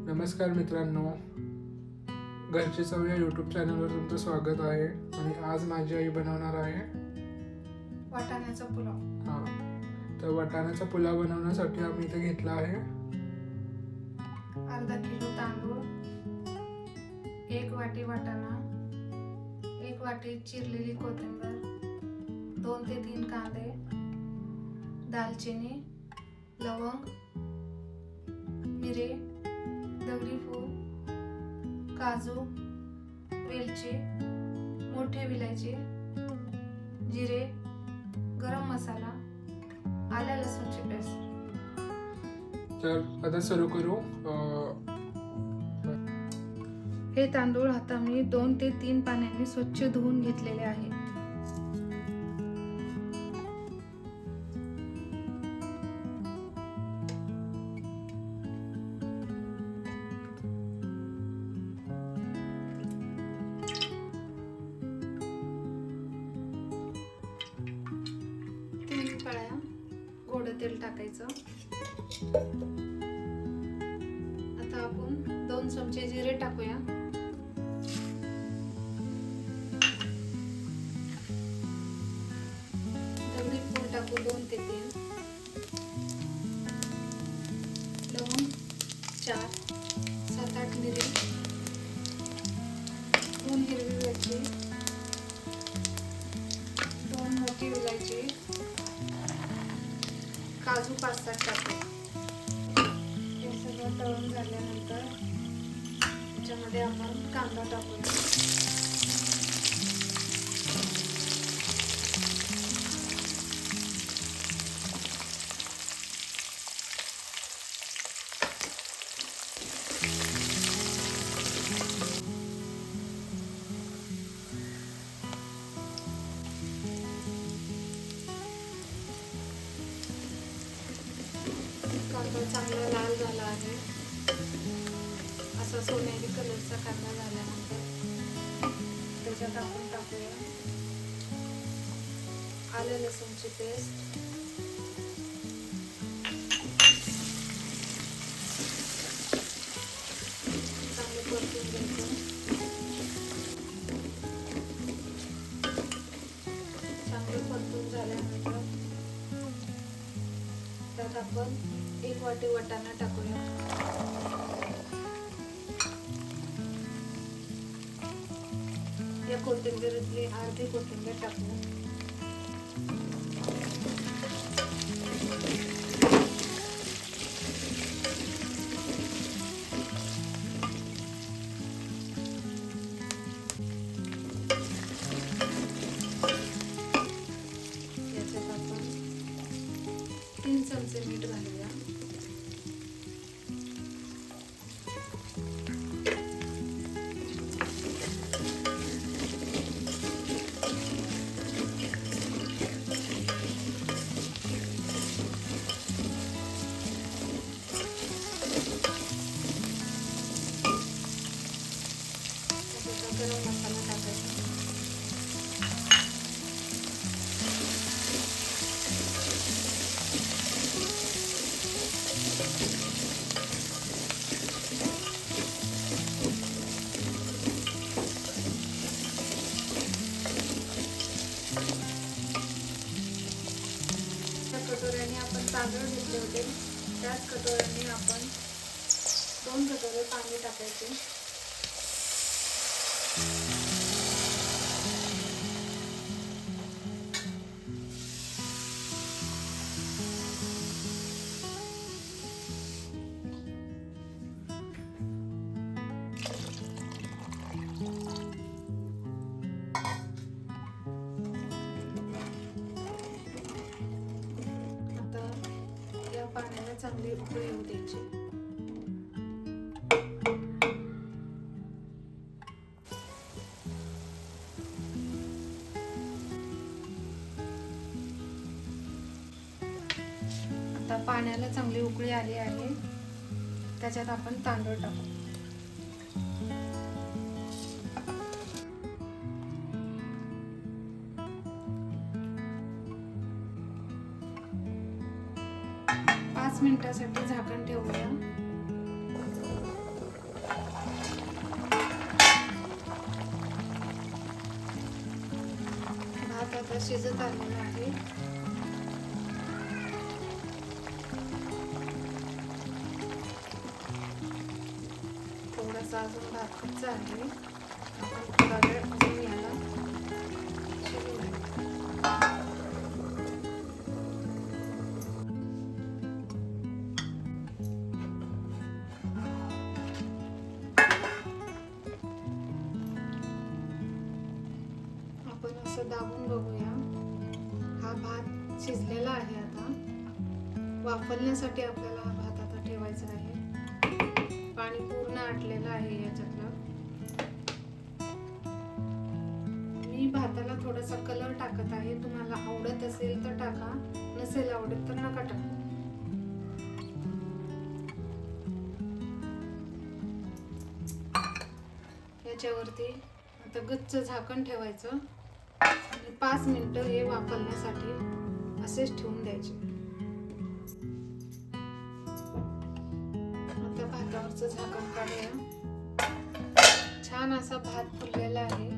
नमस्कार मित्रांनो, घरची चव या यूट्यूब चॅनलवर तुमचं स्वागत आहे. आणि आज माझी आई बनवणार आहे वाटाण्याचा पुलाव. तर वाटाण्याचा पुलाव बनवण्यासाठी आम्ही इथे घेतला आहे अर्धा किलो तांदूळ, 1 वाटी वाटाणा, 1 वाटी चिरलेली कोथिंबीर, 2 ते 3 कांदे, दालचिनी, लवंग, मिरे, दगडी फूल, काजू, वेलची, मोठे विलायची, जिरे, गरम मसाला, आलं लसूणची पेस्ट. तर आता सुरू करू. हे तांदूळ आता मी 2 ते 3 पाण्याने स्वच्छ धुवून घेतलेले आहे. गोड तेल टाकायचं. आता आपण 2 चमचे जिरे टाकूया. दगडी फूल टाकू 2 ते 3. लवंग 4, 7-8 मिरे, 2 हिरवी मिरची, 2 मोठी विलायची, काजू 5-7 टाकू. हे सगळं तळून झाल्यानंतर त्याच्यामध्ये आपण कांदा टाकूया. कांदा चांगला लाल झाला आहे. असा सोनेरी कलरचा कांदा झाल्यानंतर त्याच्यात आपण टाकूया आलं लसूणची पेस्ट, चांगलं परतून घ्यायचं. चांगलं परतून झाल्यानंतर त्यात आपण 1 वाटी वाटाणा टाकूया. या कोथिंबीरीतली अर्धी कोथिंबीर टाकू. याच्यात आपण 3 चमचे मीठ घालूया. गरम मसाला टाकायचा. त्या कटोऱ्याने आपण तांदूळ घेतले होते, त्याच कटोऱ्याने आपण 2 कटोरे पाणी टाकायचे. आता या पाण्याला चांगली उकळी येऊ द्यायची. आता पाण्याला चांगली उकळी आली आहे. त्याच्यात आपण तांदूळ टाकू. मिनिटासाठी झाकण ठेवूया. आता शिजत आलेलं आहे. थोडासा अजून भात कच्चा आहे. आपण थोडा वेळ अजून याला शिजू द्यायचं. आपण असं दाबून बघूया. हा भात शिजलेला आहे. आता वाफवण्यासाठी आपल्याला हा भात आता ठेवायचा आहे. पाणी पूर्ण आटलेलं आहे याच्यातलं. मी भाताला थोडासा कलर टाकत आहे. तुम्हाला आवडत असेल तर टाका, नसेल आवडत तर नका टाकू. याच्यावरती आता गच्च झाकण ठेवायचं आणि 5 मिनिटं हे वाफवण्यासाठी असेच ठेवून द्यायचे. आता भातावरचं झाकण काढूया. छान असा भात फुललेला आहे.